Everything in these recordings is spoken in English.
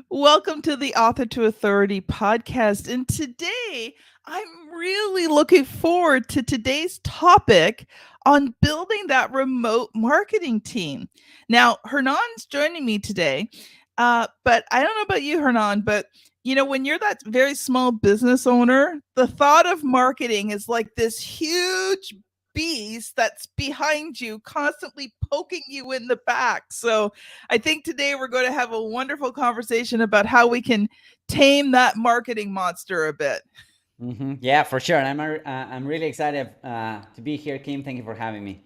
Welcome to the Author to Authority podcast. And today I'm really looking forward to today's topic on building that remote marketing team. Now, Hernan's joining me today, but I don't know about you, Hernan, but when you're that very small business owner, the thought of marketing is like this huge beast that's behind you, constantly poking you in the back. So, I think today we're going to have a wonderful conversation about how we can tame that marketing monster a bit. Yeah, for sure. And I'm really excited to be here, Kim. Thank you for having me.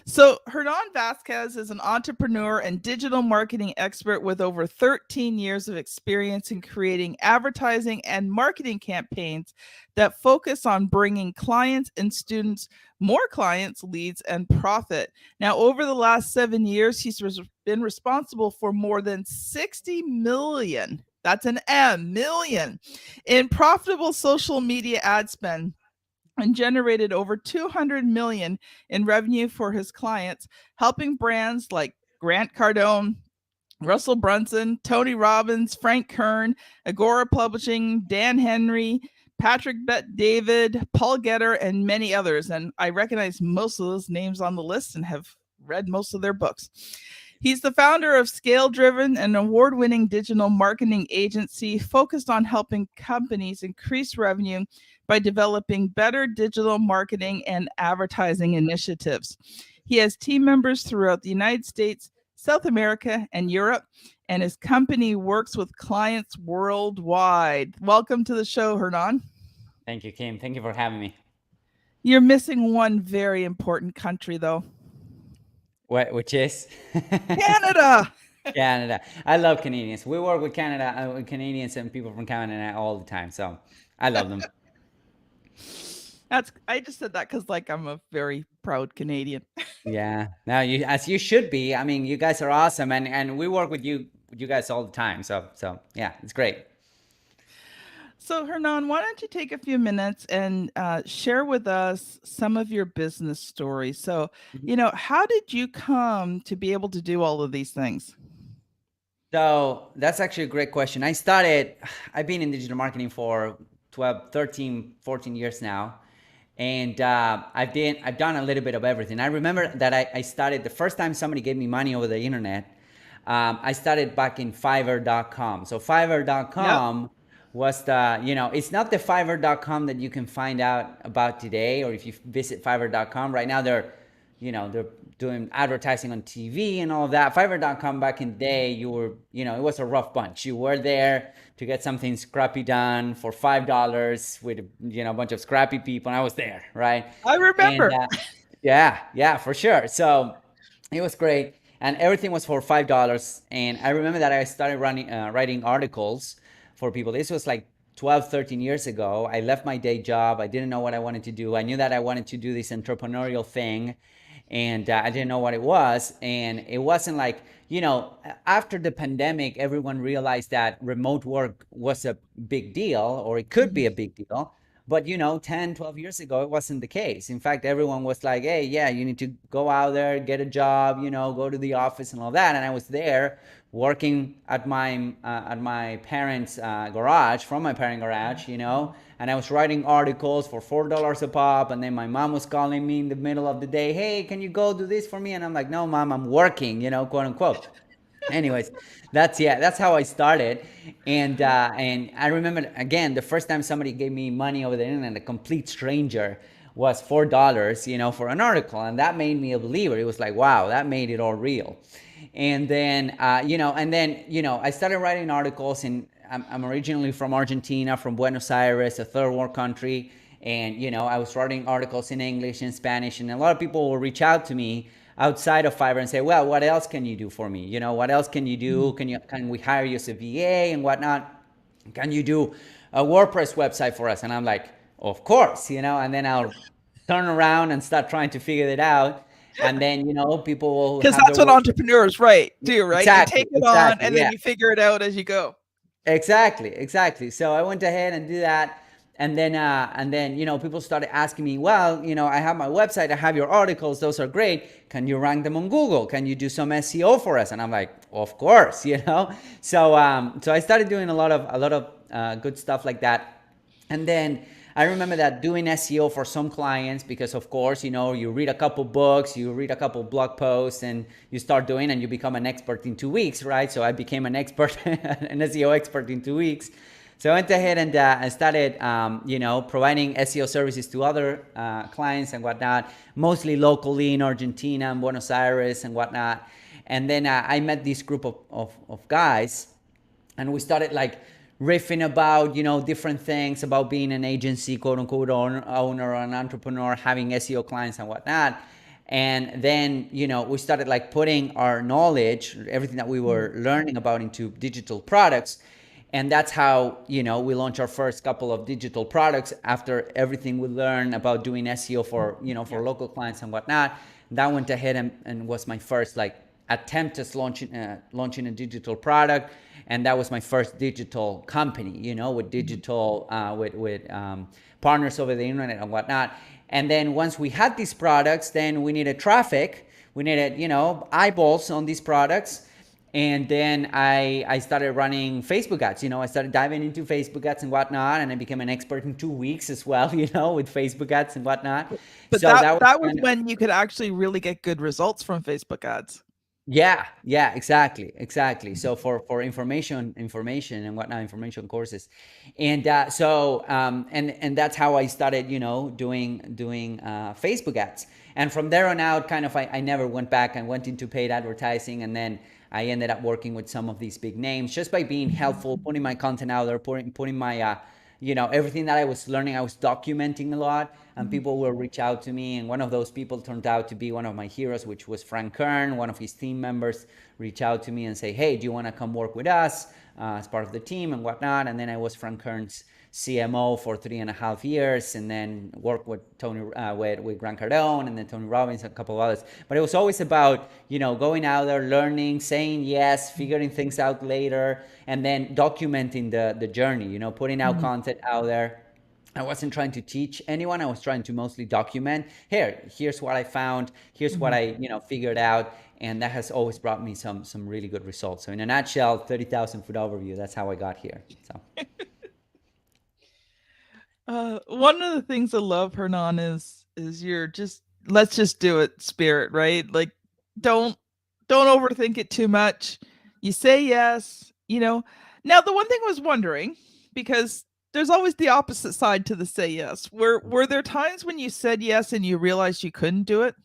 So, Hernan Vazquez is an entrepreneur and digital marketing expert with over 13 years of experience in creating advertising and marketing campaigns that focus on bringing clients and students more clients, leads, and profit. Now, over the last 7 years, he's been responsible for more than 60 million. That's an M, million in profitable social media ad spend and generated over 200 million in revenue for his clients, helping brands like Grant Cardone, Russell Brunson, Tony Robbins, Frank Kern, Agora Publishing, Dan Henry, Patrick Bet David, Paul Getter, and many others. And I recognize most of those names on the list and have read most of their books. He's the founder of Scale Driven, an award winning digital marketing agency focused on helping companies increase revenue by developing better digital marketing and advertising initiatives. He has team members throughout the United States, South America, and Europe, and his company works with clients worldwide. Welcome to the show, Hernan. Thank you, Kim. Thank you for having me. You're missing one very important country, though. Which is Canada. Canada. I love Canadians. We work with with Canadians and people from Canada all the time. So I love them. That's I just said that because I'm a very proud Canadian. Yeah. Now as you should be. I mean, you guys are awesome, and we work with you guys all the time. So yeah, it's great. So, Hernan, why don't you take a few minutes and share with us some of your business stories? So, how did you come to be able to do all of these things? So that's actually a great question. I've been in digital marketing for 12, 13, 14 years now. And I've done a little bit of everything. I remember that I started the first time somebody gave me money over the internet. I started back in Fiverr.com. So Yep. Fiverr.com was it's not the Fiverr.com that you can find out about today, or if you visit Fiverr.com right now, they're doing advertising on TV and all of that. Fiverr.com back in the day, it was a rough bunch. You were there to get something scrappy done for $5 with, a bunch of scrappy people. And I was there, right? I And remember. yeah, for sure. So it was great. And everything was for $5. And I remember that I started writing articles for people. This was like 12, 13 years ago. I left my day job. I didn't know what I wanted to do. I knew that I wanted to do this entrepreneurial thing, and I didn't know what it was. And it wasn't like, after the pandemic, everyone realized that remote work was a big deal, or it could be a big deal. But 10, 12 years ago, it wasn't the case. In fact, everyone was like, hey, yeah, you need to go out there, get a job, go to the office and all that. And I was there working at my parents' garage, from my parent garage, and I was writing articles for $4 a pop. And then my mom was calling me in the middle of the day, hey, can you go do this for me? And I'm like, no, mom, I'm working, quote unquote. Anyways, that's how I started. And I remember, again, the first time somebody gave me money over the internet, a complete stranger, was $4, for an article. And that made me a believer. It was like, wow, that made it all real. And then I started writing articles. And I'm originally from Argentina, from Buenos Aires, a third world country. And I was writing articles in English and Spanish, and a lot of people will reach out to me outside of Fiverr and say, well, what else can you do for me? What else can you do? Can we hire you as a VA and whatnot? Can you do a WordPress website for us? And I'm like, of course, and then I'll turn around and start trying to figure it out. And then, people will Because have that's their what work. entrepreneurs do, right? You take it on Exactly. and then Yeah. you figure it out as you go. Exactly. So I went ahead and did that. and then people started asking me, well, I have my website, I have your articles, those are great, can you rank them on Google, can you do some SEO for us? And I'm like, of course. So I started doing a lot of good stuff like that. And then I remember that doing SEO for some clients, because of course, you read a couple books, you read a couple blog posts, and you start doing, and you become an expert in 2 weeks, right? So I became an expert, an SEO expert in 2 weeks. So I went ahead and I started, providing SEO services to other clients and whatnot, mostly locally in Argentina and Buenos Aires and whatnot. And then I met this group of guys, and we started like riffing about different things about being an agency, quote unquote, owner or an entrepreneur, having SEO clients and whatnot. And then we started like putting our knowledge, everything that we were learning about, into digital products. And that's how we launched our first couple of digital products after everything we learned about doing SEO for for local clients and whatnot. That went ahead and was my first like attempt at launching a digital product. And that was my first digital company, with digital with partners over the internet and whatnot. And then once we had these products, then we needed traffic, we needed eyeballs on these products. And then I started running Facebook ads. I started diving into Facebook ads and whatnot, and I became an expert in 2 weeks as well, with Facebook ads and whatnot. But So that that was that was kind of, when you could actually really get good results from Facebook ads. yeah, exactly. So for information and whatnot, information courses, and and that's how I started, doing Facebook ads. And from there on out, kind of, I never went back and went into paid advertising. And then I ended up working with some of these big names just by being helpful, putting my content out there, putting my everything that I was learning, I was documenting a lot, and people will reach out to me. And one of those people turned out to be one of my heroes, which was Frank Kern. One of his team members reach out to me and say, hey, do you want to come work with us as part of the team and whatnot? And then I was Frank Kern's CMO for 3.5 years, and then worked with Tony, with Grant Cardone, and then Tony Robbins, and a couple of others. But it was always about going out there, learning, saying yes, figuring things out later, and then documenting the journey. Putting out content out there. I wasn't trying to teach anyone. I was trying to mostly document. Here's what I found. Here's what I figured out, and that has always brought me some really good results. So in a nutshell, 30,000 foot overview. That's how I got here. So. One of the things I love, Hernan, is your just let's just do it spirit, right? Like don't don't overthink it too much. You say yes, Now the one thing I was wondering, because there's always the opposite side to the say yes. Were there times when you said yes and you realized you couldn't do it?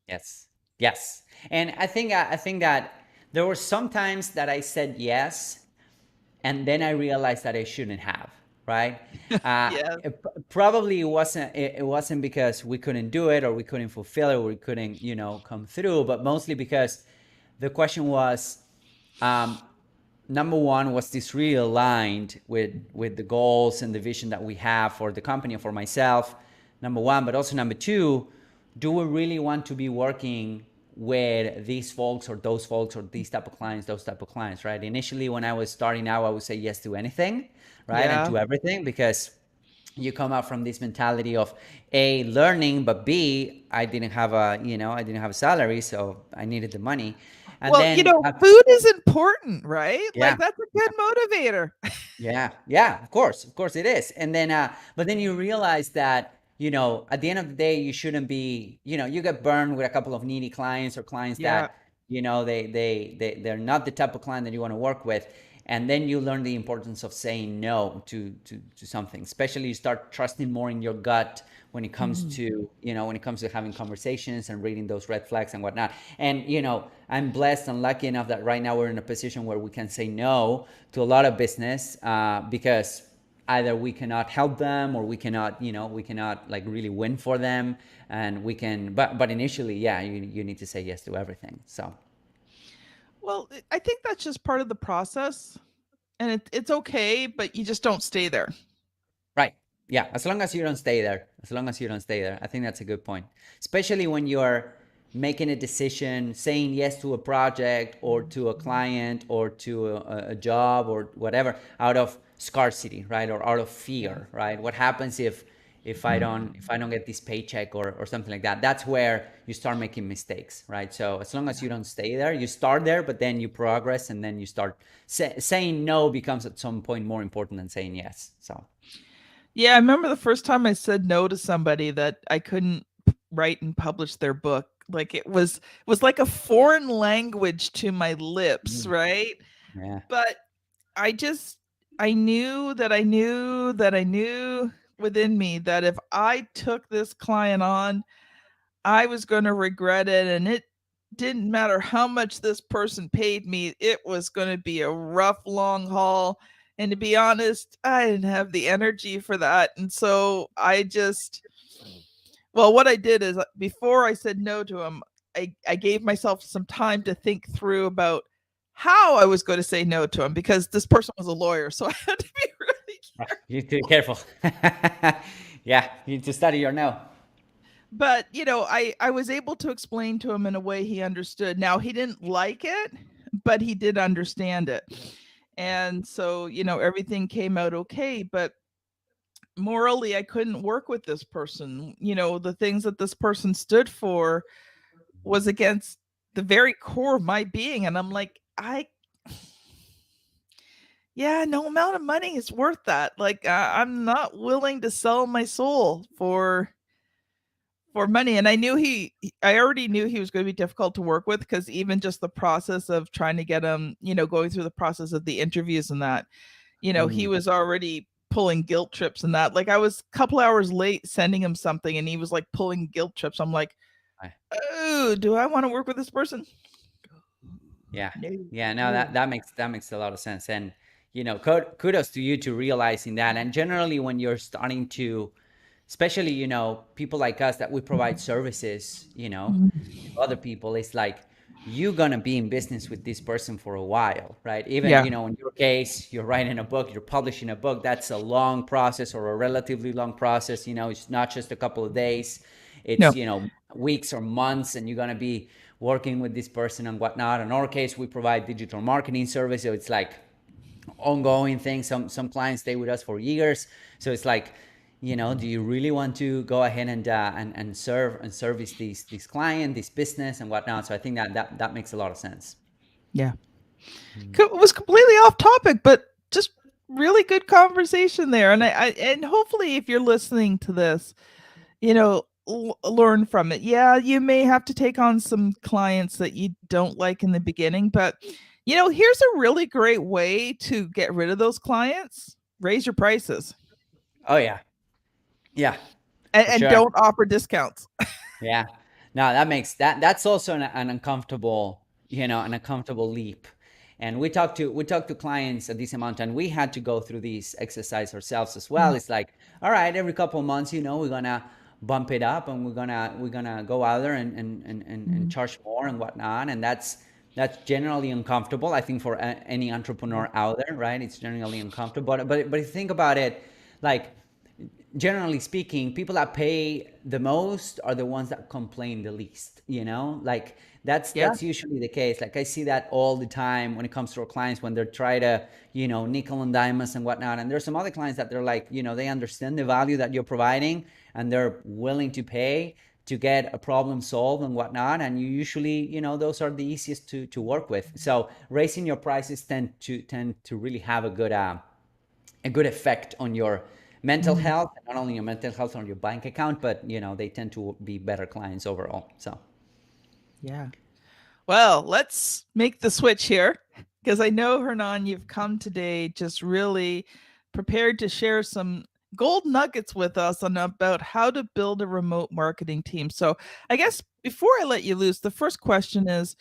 Yes. Yes. And I think that there were some times that I said yes, and then I realized that I shouldn't have. Right? Yeah. Probably it wasn't because we couldn't do it, or we couldn't fulfill it, or we couldn't come through, but mostly because the question was, um, number one, was this really aligned with the goals and the vision that we have for the company and for myself? Number one. But also number two, do we really want to be working with these folks or those folks or these type of clients, those type of clients, right? Initially, when I was starting out, I would say yes to anything, right? And Yeah. to everything, because you come out from this mentality of A, learning, but B, I didn't have a salary, so I needed the money. And Well, then food is important, right? Like yeah, that's a good motivator. yeah, of course it is. And then, but then you realize that, at the end of the day, you shouldn't be, you get burned with a couple of needy clients, or clients Yeah. that, they're not the type of client that you want to work with. And then you learn the importance of saying no to something, especially you start trusting more in your gut when it comes Mhm. to, having conversations and reading those red flags and whatnot. And, I'm blessed and lucky enough that right now we're in a position where we can say no to a lot of business, because either we cannot help them, or we cannot like really win for them. And we can, but initially, yeah, you need to say yes to everything. So. Well, I think that's just part of the process, and it's okay, but you just don't stay there. Right. Yeah. As long as you don't stay there. As long as you don't stay there. I think that's a good point. Especially when you're making a decision, saying yes to a project or to a client or to a job or whatever out of scarcity, right? Or out of Yeah. fear, right? What happens if I don't get this paycheck or something like that? That's where you start making mistakes, right? So as long as you don't stay there, you start there, but then you progress and then you start saying no becomes at some point more important than saying yes. So Yeah, I remember the first time I said no to somebody that I couldn't write and publish their book. Like it was like a foreign language to my lips, mm, right? yeah. But I just I knew that I knew that I knew within me that if I took this client on, I was going to regret it, and it didn't matter how much this person paid me. It was going to be a rough long haul, and to be honest, I didn't have the energy for that. And so I just well, what I did is before I said no to him, I gave myself some time to think through about how I was going to say no to him because this person was a lawyer. So I had to be really You need to be careful. Yeah, you need to study your no. but I was able to explain to him in a way he understood. Now he didn't like it, but he did understand it. And so, everything came out okay, but morally I couldn't work with this person. The things that this person stood for was against the very core of my being, and I'm like, I yeah, no amount of money is worth that. Like, I'm not willing to sell my soul for money. And I already knew he was going to be difficult to work with, because even just the process of trying to get him, going through the process of the interviews and that, he Mm, was already pulling guilt trips and that. Like, I was a couple hours late sending him something and he was like pulling guilt trips. I'm like, I- oh, do I want to work with this person? yeah, No, yeah. No, no. that makes a lot of sense. And kudos to you to realizing that. And generally, when you're starting to, especially people like us that we provide services, to other people, it's like you're gonna be in business with this person for a while, right? Even Yeah. in your case, you're writing a book, you're publishing a book. That's a long process or a relatively long process. It's not just a couple of days. No. It's weeks or months, and you're gonna be working with this person and whatnot. In our case, we provide digital marketing service, so it's like ongoing thing. Some clients stay with us for years, so it's like, do you really want to go ahead and serve and service these client, this business and whatnot? So I think that makes a lot of sense. Yeah. It was completely off topic, but just really good conversation there. And and hopefully, if you're listening to this, learn from it. Yeah, you may have to take on some clients that you don't like in the beginning, but here's a really great way to get rid of those clients. Raise your prices, Oh yeah, yeah, and, for and sure. don't offer discounts. Yeah. No, that's also an uncomfortable, an uncomfortable leap. And we talk to clients a decent amount, and we had to go through this exercise ourselves as well. Mm, It's like, all right, every couple of months, we're gonna bump it up, and we're gonna go out there and mm, charge more and whatnot. And that's generally uncomfortable, I think, for any entrepreneur out there, right? It's generally uncomfortable. But think about it, like, generally speaking, people that pay the most are the ones that complain the least, like that's yeah. that's usually the case. Like, I see that all the time when it comes to our clients, when they're trying to, nickel and dime us and whatnot. And there's some other clients that they're like, they understand the value that you're providing, and they're willing to pay to get a problem solved and whatnot. And you usually, those are the easiest to work with. So raising your prices tend to really have a good effect on your mental Mm, health, not only your mental health on your bank account, but they tend to be better clients overall. So yeah. Well, let's make the switch here, because I know, Hernan, you've come today just really prepared to share some gold nuggets with us on about how to build a remote marketing team. So, I guess before I let you loose, the first question is,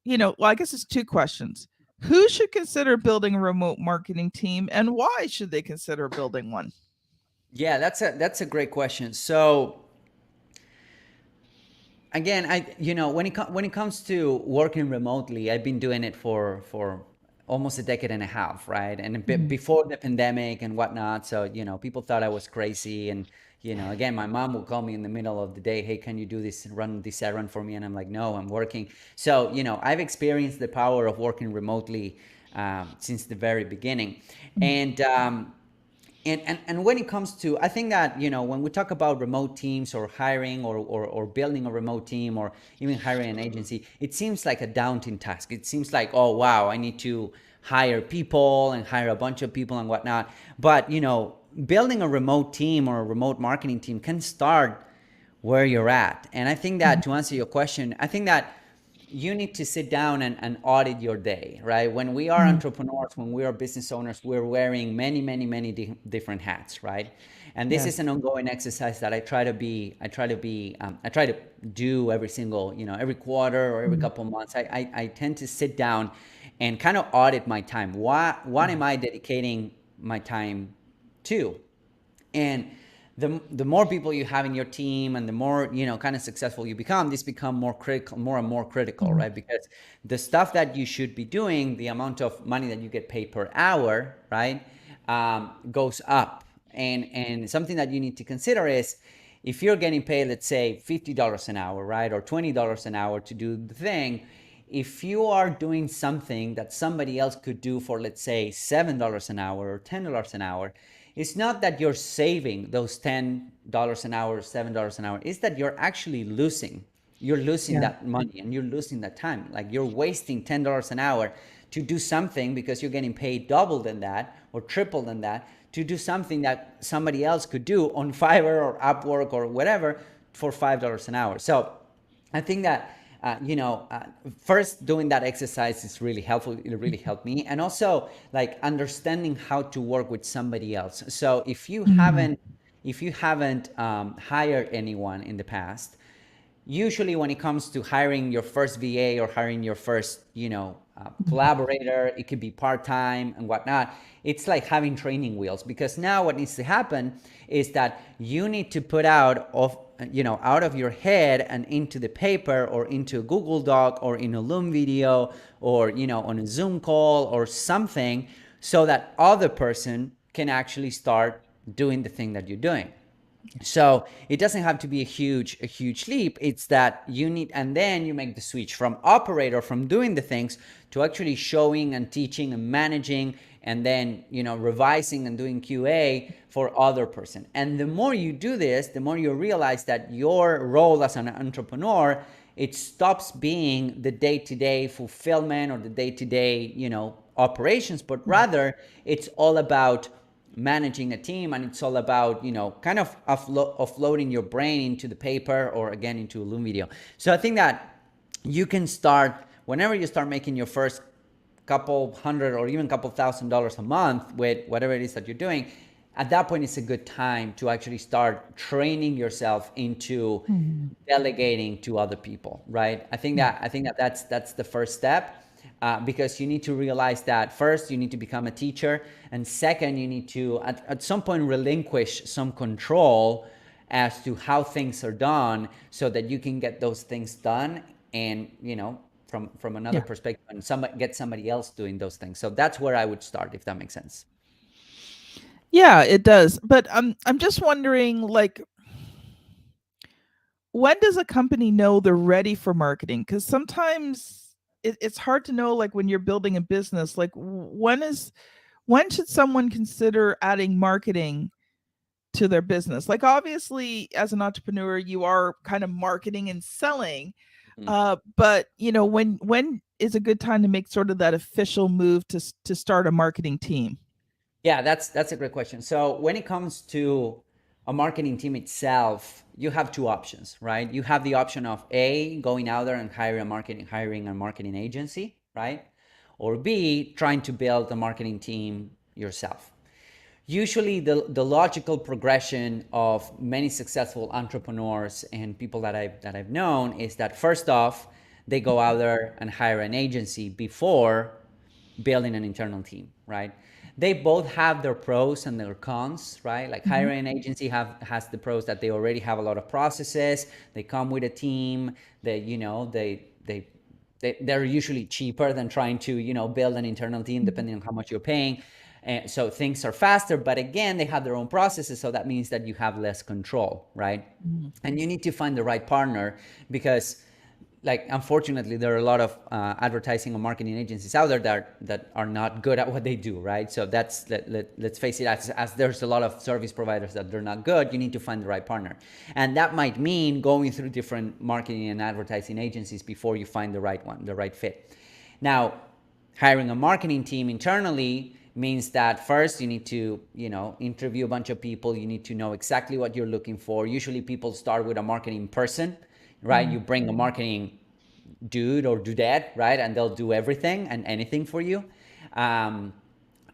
well, I guess it's two questions. Who should consider building a remote marketing team, and why should they consider building one? yeah, that's a great question. So again, when it comes to working remotely, I've been doing it for almost a decade and a half, right? And a bit Mhm. before the pandemic and whatnot. So, people thought I was crazy. And, again, my mom would call me in the middle of the day, hey, can you do this, run this errand for me? And I'm like, no, I'm working. So, I've experienced the power of working remotely since the very beginning. Mhm. And, and when it comes to, I think that, when we talk about remote teams or hiring or building a remote team or even hiring an agency, it seems like a daunting task. It seems like, oh wow, I need to hire people and hire a bunch of people and whatnot. But building a remote team or a remote marketing team can start where you're at. And I think that, Mhm. to answer your question, I think that you need to sit down and audit your day, right? When we are Mhm. entrepreneurs, when we are business owners, we're wearing many, many, many different hats, right? And this is Yes. an ongoing exercise that I try to do every single, every quarter or every Mhm. couple of months. I tend to sit down and kind of audit my time. What am Mhm. I dedicating my time to? And the more people you have in your team and the more kind of successful you become, this become more critical, more and more critical, Mhm. right? Because the stuff that you should be doing, the amount of money that you get paid per hour, right, goes up. And something that you need to consider is, if you're getting paid, let's say $50 an hour, right, or $20 an hour to do the thing, if you are doing something that somebody else could do for, let's say, $7 an hour or $10 an hour, it's not that you're saving those $10 an hour, $7 an hour. It's that you're actually losing. You're losing Yeah. that money and you're losing that time. Like, you're wasting $10 an hour to do something because you're getting paid double than that or triple than that to do something that somebody else could do on Fiverr or Upwork or whatever for $5 an hour. So I think that first, doing that exercise is really helpful. It really helped me, and also like understanding how to work with somebody else. So Mhm. if you haven't hired anyone in the past, usually when it comes to hiring your first VA or hiring your first, collaborator, it could be part-time and whatnot. It's like having training wheels, because now what needs to happen is that you need to put out of your head and into the paper or into a Google Doc or in a Loom video or, on a Zoom call or something, so that other person can actually start doing the thing that you're doing. So it doesn't have to be a huge leap. It's that you need, and then you make the switch from operator, from doing the things, to actually showing and teaching and managing, and then revising and doing QA for other person. And the more you do this, the more you realize that your role as an entrepreneur, it stops being the day-to-day fulfillment or the day-to-day operations, but rather it's all about managing a team, and it's all about kind of offloading your brain into the paper or again into a Loom video. So I think that you can start whenever you start making your first couple hundred or even couple $1,000s a month with whatever it is that you're doing. At that point, it's a good time to actually start training yourself into Mhm. delegating to other people, right? Yeah. I think that that's the first step, because you need to realize that first you need to become a teacher, and second you need to at some point relinquish some control as to how things are done, so that you can get those things done, and from another Yeah. perspective, and get somebody else doing those things. So that's where I would start, if that makes sense. Yeah, it does. But I'm just wondering, like, when does a company know they're ready for marketing? Because sometimes it's hard to know, like when you're building a business, like when should someone consider adding marketing to their business? Like, obviously, as an entrepreneur, you are kind of marketing and selling. Mhm. But when is a good time to make sort of that official move to start a marketing team? Yeah, that's a great question. So when it comes to a marketing team itself, you have two options, right? You have the option of A, going out there and hiring a marketing agency, right? Or B, trying to build a marketing team yourself. Usually the logical progression of many successful entrepreneurs and people that I've known is that, first off, they go out there and hire an agency before building an internal team, right? They both have their pros and their cons, right? Like, Mhm. hiring an agency has the pros that they already have a lot of processes. They come with a team. They they're usually cheaper than trying to, build an internal team, depending on how much you're paying. And so things are faster, but again, they have their own processes. So that means that you have less control, right? Mhm. And you need to find the right partner, because like, unfortunately, there are a lot of advertising and marketing agencies out there that are not good at what they do, right? So that's let's face it, as there's a lot of service providers that they're not good, you need to find the right partner. And that might mean going through different marketing and advertising agencies before you find the right one, the right fit. Now, hiring a marketing team internally means that first you need to, interview a bunch of people. You need to know exactly what you're looking for. Usually people start with a marketing person, right? You Mhm. bring a marketing dude or dudette, right? And they'll do everything and anything for you. Um,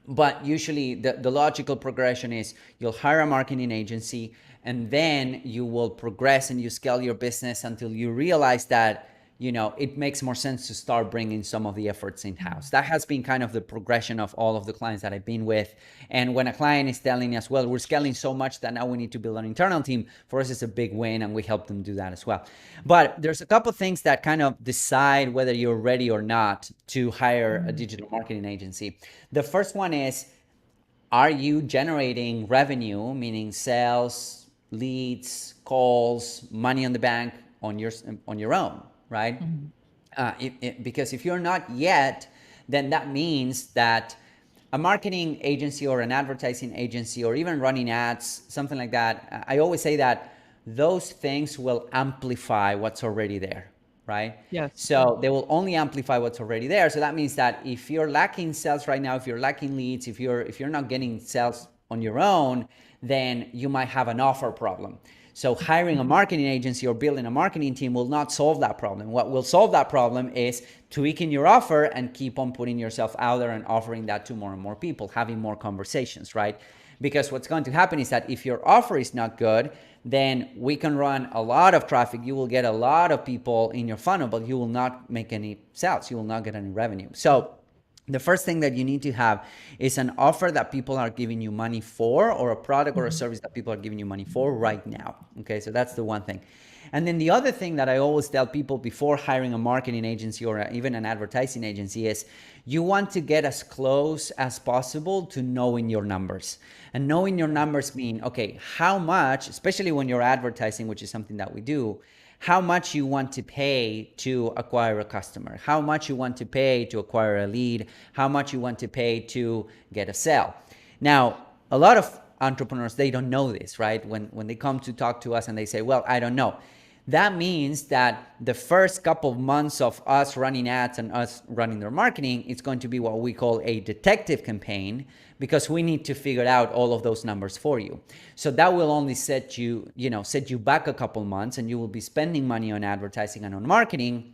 but usually the logical progression is you'll hire a marketing agency, and then you will progress and you scale your business until you realize that it makes more sense to start bringing some of the efforts in house. That has been kind of the progression of all of the clients that I've been with. And when a client is telling us, well, we're scaling so much that now we need to build an internal team, for us it's a big win, and we help them do that as well. But there's a couple things that kind of decide whether you're ready or not to hire a Mhm. digital marketing agency. The first one is, are you generating revenue, meaning sales, leads, calls, money on the bank on your own, right? Mhm. Because if you're not yet, then that means that a marketing agency or an advertising agency or even running ads, something like that, I always say that those things will amplify what's already there, right? Yes. So they will only amplify what's already there. So that means that if you're lacking sales right now, if you're lacking leads, if you're not getting sales on your own, then you might have an offer problem. So hiring a marketing agency or building a marketing team will not solve that problem. What will solve that problem is tweaking your offer and keep on putting yourself out there and offering that to more and more people, having more conversations, right? Because what's going to happen is that if your offer is not good, then we can run a lot of traffic. You will get a lot of people in your funnel, but you will not make any sales. You will not get any revenue. So the first thing that you need to have is an offer that people are giving you money for, or a product or a Mhm. service that people are giving you money for right now. Okay, so that's the one thing. And then the other thing that I always tell people before hiring a marketing agency or even an advertising agency is you want to get as close as possible to knowing your numbers. And knowing your numbers mean, okay, how much, especially when you're advertising, which is something that we do, how much you want to pay to acquire a customer, how much you want to pay to acquire a lead, how much you want to pay to get a sale. Now, a lot of entrepreneurs, they don't know this, right? When they come to talk to us and they say, well, I don't know. That means that the first couple of months of us running ads and us running their marketing, it's going to be what we call a detective campaign, because we need to figure out all of those numbers for you. So that will only set you back a couple months, and you will be spending money on advertising and on marketing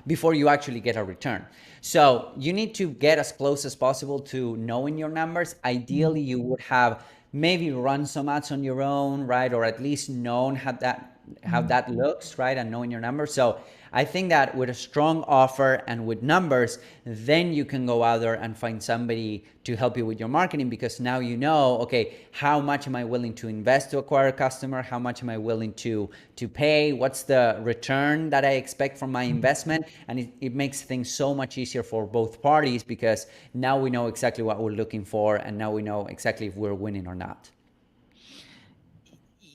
before you actually get a return. So you need to get as close as possible to knowing your numbers. Ideally, Mhm. you would have maybe run some ads on your own, right? Or at least known how Mhm. that looks, right? And knowing your numbers. So I think that with a strong offer and with numbers, then you can go out there and find somebody to help you with your marketing, because now you know, okay, how much am I willing to invest to acquire a customer? How much am I willing to pay? What's the return that I expect from my Mhm. investment? And it makes things so much easier for both parties, because now we know exactly what we're looking for, and now we know exactly if we're winning or not.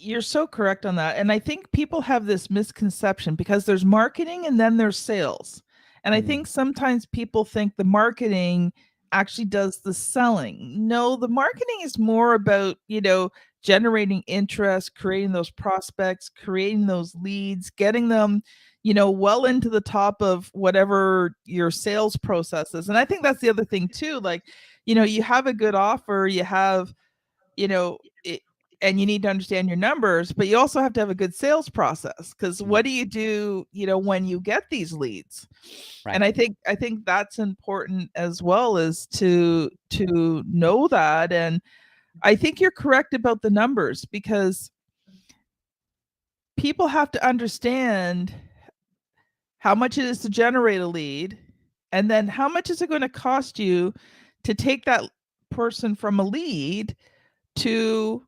You're so correct on that. And I think people have this misconception because there's marketing and then there's sales. And I Mm, think sometimes people think the marketing actually does the selling. No, the marketing is more about, generating interest, creating those prospects, creating those leads, getting them, well into the top of whatever your sales process is. And I think that's the other thing too. Like, you have a good offer, you have it, and you need to understand your numbers, but you also have to have a good sales process, because mm, what do you do, when you get these leads? right. And I think that's important as well, as to know that. And I think you're correct about the numbers, because people have to understand how much it is to generate a lead, and then how much is it going to cost you to take that person from a lead to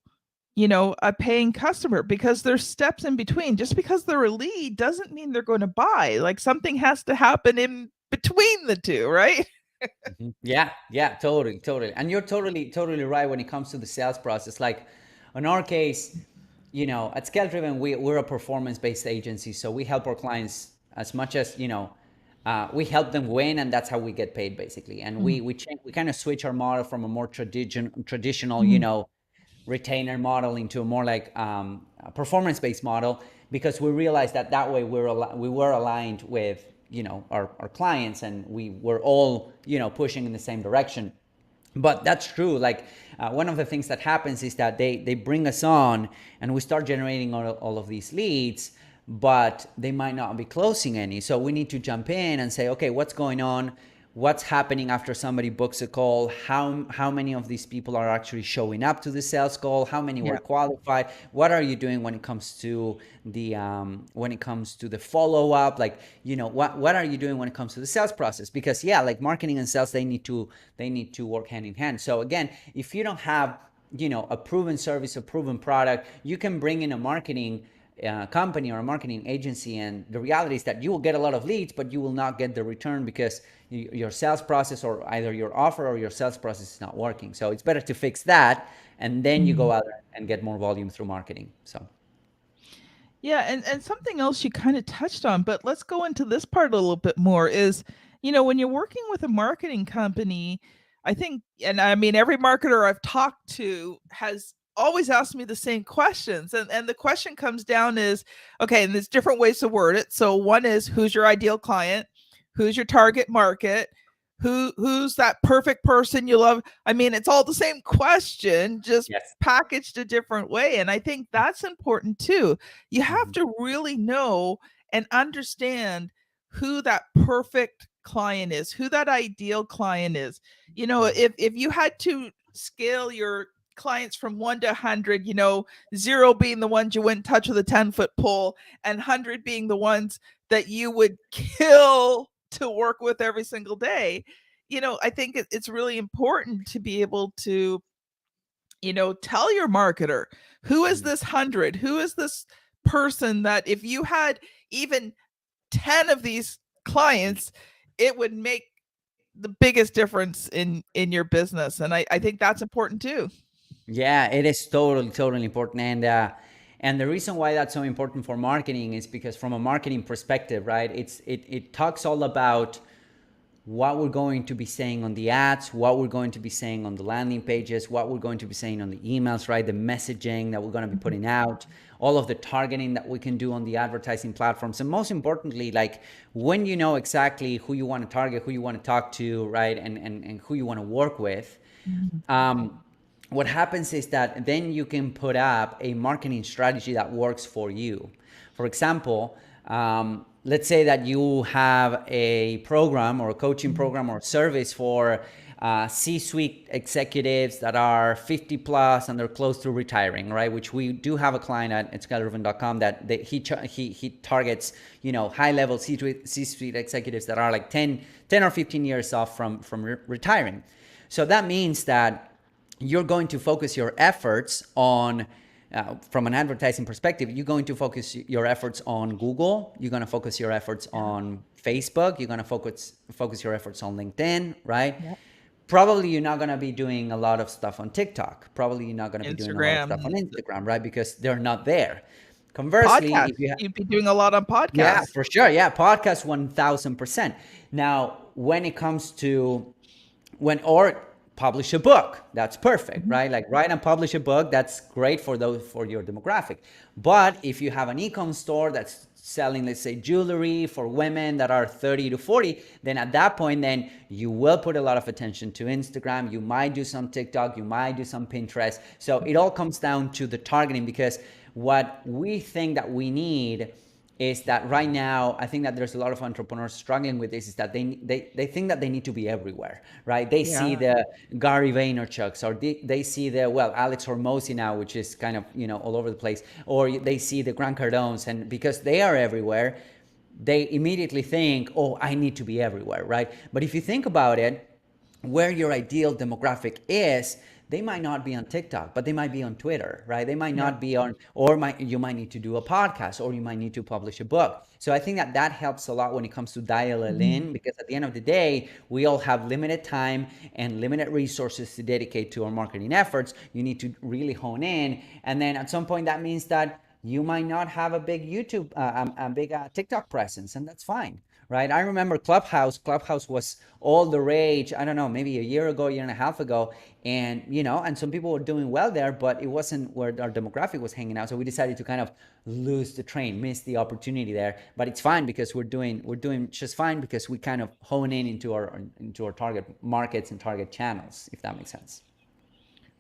a paying customer, because there's steps in between. Just because they're a lead doesn't mean they're going to buy. Like, something has to happen in between the two, right? Mhm. Yeah, yeah, totally, totally. And you're totally, totally right when it comes to the sales process. Like in our case, at Scale Driven, we're a performance-based agency. So we help our clients as much as, we help them win, and that's how we get paid basically. And Mhm. we kind of switch our model from a more traditional, Mhm. retainer model into a more like a performance-based model, because we realized that way we were aligned with our clients, and we were all pushing in the same direction. But that's true. Like one of the things that happens is that they bring us on, and we start generating all of these leads, but they might not be closing any. So we need to jump in and say, okay, what's going on? What's happening after somebody books a call? How many of these people are actually showing up to the sales call? How many were Yeah. qualified? What are you doing when it comes to the follow up? Like, what are you doing when it comes to the sales process? Because yeah, like marketing and sales, they need to work hand in hand. So again, if you don't have a proven service, a proven product, you can bring in a marketing company or a marketing agency, and the reality is that you will get a lot of leads, but you will not get the return because your sales process, or either your offer or your sales process, is not working. So it's better to fix that, and then you go Mhm. out and get more volume through marketing. So Yeah, and something else you kind of touched on, but let's go into this part a little bit more is, when you're working with a marketing company, I think, and I mean, every marketer I've talked to has always asked me the same questions. And the question comes down is, okay, and there's different ways to word it. So one is, who's your ideal client? Who's your target market? Who's that perfect person you love? I mean, it's all the same question, just yes. packaged a different way. And I think that's important too. You have Mhm. to really know and understand who that perfect client is, who that ideal client is. If you had to scale your clients from 1 to 100, 0 being the ones you wouldn't touch with a 10-foot pole, and 100 being the ones that you would kill to work with every single day. I think it's really important to be able to, tell your marketer, who is Mhm. this 100? Who is this person that if you had even 10 of these clients, it would make the biggest difference in your business. And I think that's important too. Yeah, it is totally, totally important. And the reason why that's so important for marketing is because from a marketing perspective, right? It talks all about what we're going to be saying on the ads, what we're going to be saying on the landing pages, what we're going to be saying on the emails, right? The messaging that we're going to be putting out, all of the targeting that we can do on the advertising platforms. And most importantly, like when you know exactly who you want to target, who you want to talk to, right? And who you want to work with, Mhm. what happens is that then you can put up a marketing strategy that works for you. For example, let's say that you have a program or a coaching program or service for C-suite executives that are 50 plus and they're close to retiring, right? Which we do have a client at scaledriven.com that he targets, high-level C-suite executives that are like 10 or 15 years off from retiring. So that means that you're going to focus your efforts on from an advertising perspective, you're going to focus your efforts on Google, you're going to focus your efforts Yeah. on Facebook, you're going to focus your efforts on LinkedIn, right? Yeah. Probably you're not going to be doing a lot of stuff on TikTok. Probably you're not going to be doing a lot of stuff on Instagram, Instagram, right? Because they're not there. Conversely, podcast. if you have, You'd be doing a lot on yeah, podcasts. for sure. Yeah, podcast 1000%. Now, when it comes to or publish a book, that's perfect, Mhm. right? Like write and publish a book, that's great for your demographic. But if you have an e-com store that's selling, let's say, jewelry for women that are 30 to 40, then at that point, then you will put a lot of attention to Instagram. You might do some TikTok, you might do some Pinterest. So it all comes down to the targeting, because what we think that we need is that right now I think that there's a lot of entrepreneurs struggling with this, is that they think that they need to be everywhere, right? They see Yeah. the Gary Vaynerchuk's, or they see the, well, Alex Hormozy now, which is kind of all over the place, or they see the Grant Cardones, and because they are everywhere, they immediately think, oh, I need to be everywhere, right? But if you think about it, where your ideal demographic is, they might not be on TikTok, but they might be on Twitter, right? They might Yeah. not be on, or you might need to do a podcast, or you might need to publish a book. So I think that that helps a lot when it comes to dial it Mhm. in, because at the end of the day, we all have limited time and limited resources to dedicate to our marketing efforts. You need to really hone in, and then at some point that means that you might not have a big YouTube, a big TikTok presence, and that's fine, right? I remember Clubhouse. Clubhouse was all the rage. I don't know, maybe a year ago, year and a half ago, and and some people were doing well there, but it wasn't where our demographic was hanging out. So we decided to kind of lose the train, miss the opportunity there. But it's fine because we're doing just fine because we kind of hone in into our target markets and target channels, if that makes sense.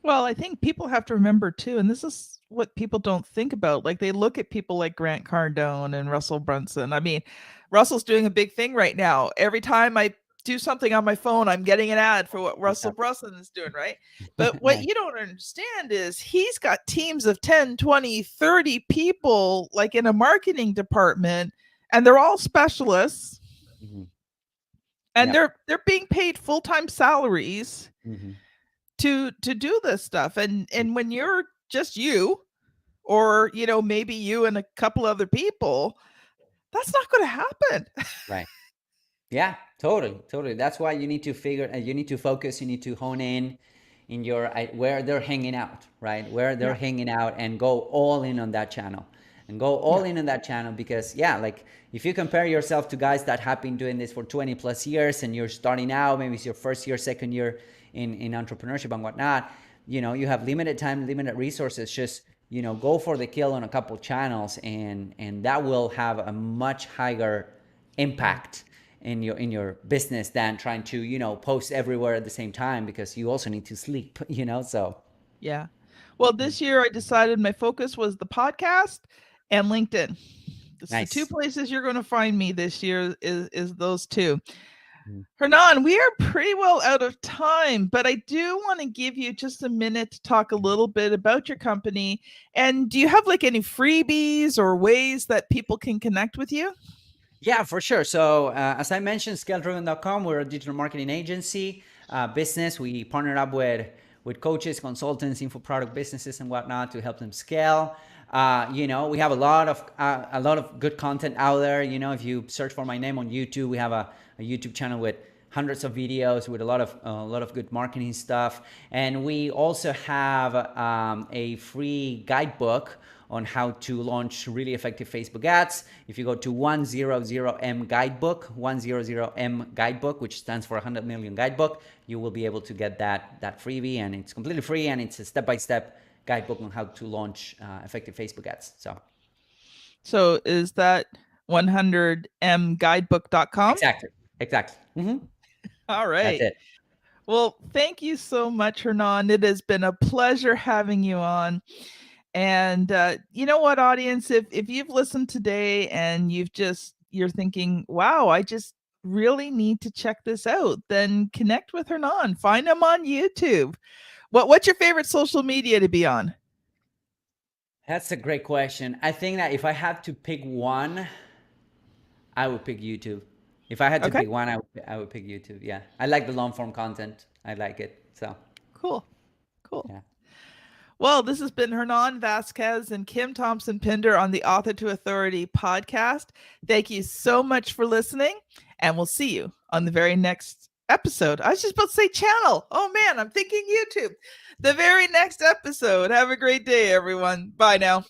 Well, I think people have to remember too, and this is what people don't think about. Like they look at people like Grant Cardone and Russell Brunson. I mean, Russell's doing a big thing right now. Every time I do something on my phone, I'm getting an ad for what Russell Exactly. Brunson is doing, right? But what Nice. you don't understand is he's got teams of 10, 20, 30 people like in a marketing department, and they're all specialists, Hmm. and Yep. they're being paid full-time salaries Hmm. to do this stuff. And when you're just you, or maybe you and a couple other people, that's not going to happen. Right. Yeah, totally, totally. That's why you need to you need to focus, you need to hone in your where they're hanging out, right? Where they're Yeah. hanging out, and go all in on that channel, and go all Yeah. in on that channel. Because yeah, like if you compare yourself to guys that have been doing this for 20 plus years, and you're starting out, maybe it's your first year, second year in entrepreneurship and whatnot, you have limited time, limited resources. Just go for the kill on a couple channels, and that will have a much higher Yeah. impact in your business than trying to post everywhere at the same time, because you also need to sleep. So Yeah. Well, this year I decided my focus was the podcast and LinkedIn. It's the two nice. places you're going to find me this year is those two. Mhm. Hernan, we are pretty well out of time, but I do want to give you just a minute to talk a little bit about your company. And do you have like any freebies or ways that people can connect with you? Yeah, for sure. So, as I mentioned, scale-driven.com, we're a digital marketing agency business. We partnered up with coaches, consultants, info product businesses, and whatnot to help them scale. We have a lot of good content out there. If you search for my name on YouTube, we have a YouTube channel with hundreds of videos with a lot of good marketing stuff, and we also have a free guidebook on how to launch really effective Facebook ads. If you go to 100M Guidebook, 100M Guidebook, which stands for 100 million guidebook, you will be able to get that freebie, and it's completely free, and it's a step-by-step guidebook on how to launch effective Facebook ads. So is that 100mguidebook.com? Exactly, exactly. All That's right. it. Well, thank you so much, Hernan. It has been a pleasure having you on. And you know what, audience, if you've listened today and you're thinking, wow, I just really need to check this out, then connect with Hernan. Find him on YouTube. What's your favorite social media to be on? That's a great question. I think that if I had to pick one, I would pick YouTube. If I had to Okay, pick one, I would pick YouTube. Yeah, I like the long form content. I like it. So cool. Cool. yeah. Well, this has been Hernan Vasquez and Kim Thompson Pinder on the Author to Authority podcast. Thank you so much for listening, and we'll see you on the very next episode. I was just about to say channel. Oh man, I'm thinking YouTube. The very next episode. Have a great day, everyone. Bye now.